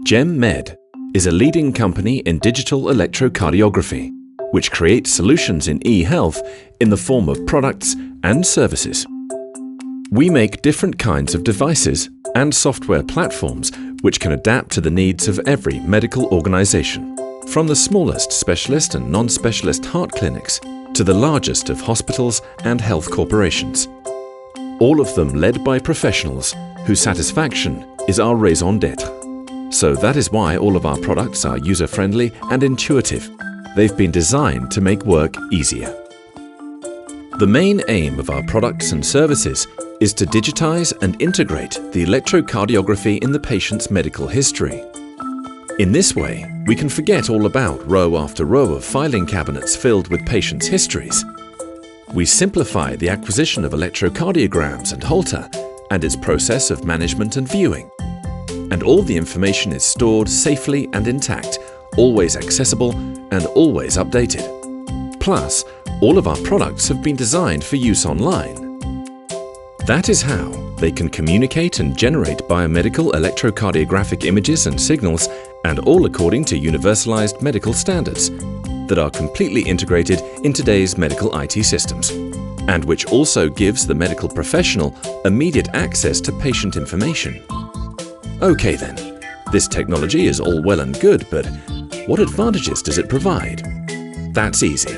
GEM Med is a leading company in digital electrocardiography, which creates solutions in e-health in the form of products and services. We make different kinds of devices and software platforms which can adapt to the needs of every medical organization, from the smallest specialist and non-specialist heart clinics to the largest of hospitals and health corporations. All of them led by professionals whose satisfaction is our raison d'être. So that is why all of our products are user-friendly and intuitive. They've been designed to make work easier. The main aim of our products and services is to digitize and integrate the electrocardiography in the patient's medical history. In this way, we can forget all about row after row of filing cabinets filled with patients' histories. We simplify the acquisition of electrocardiograms and Holter and its process of management and viewing. And all the information is stored safely and intact, always accessible and always updated. Plus, all of our products have been designed for use online. That is how they can communicate and generate biomedical electrocardiographic images and signals, and all according to universalized medical standards that are completely integrated in today's medical IT systems, and which also gives the medical professional immediate access to patient information. Okay then, this technology is all well and good, but what advantages does it provide? That's easy.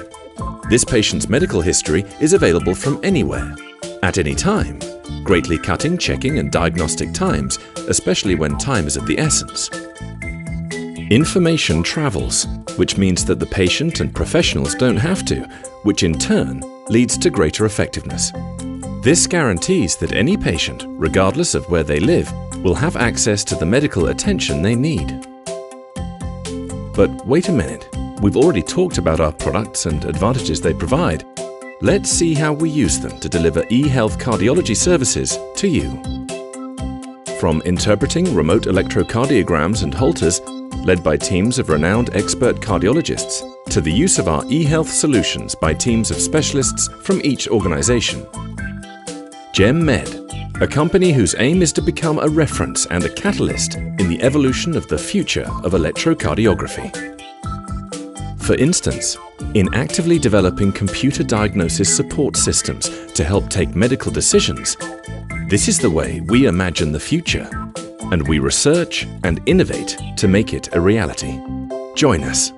This patient's medical history is available from anywhere, at any time, greatly cutting checking and diagnostic times, especially when time is of the essence. Information travels, which means that the patient and professionals don't have to, which in turn leads to greater effectiveness. This guarantees that any patient, regardless of where they live, will have access to the medical attention they need. But wait a minute, we've already talked about our products and advantages they provide. Let's see how we use them to deliver e-health cardiology services to you. From interpreting remote electrocardiograms and Holters, led by teams of renowned expert cardiologists, to the use of our e-health solutions by teams of specialists from each organization. GEM Med, a company whose aim is to become a reference and a catalyst in the evolution of the future of electrocardiography. For instance, in actively developing computer diagnosis support systems to help take medical decisions, this is the way we imagine the future, and we research and innovate to make it a reality. Join us.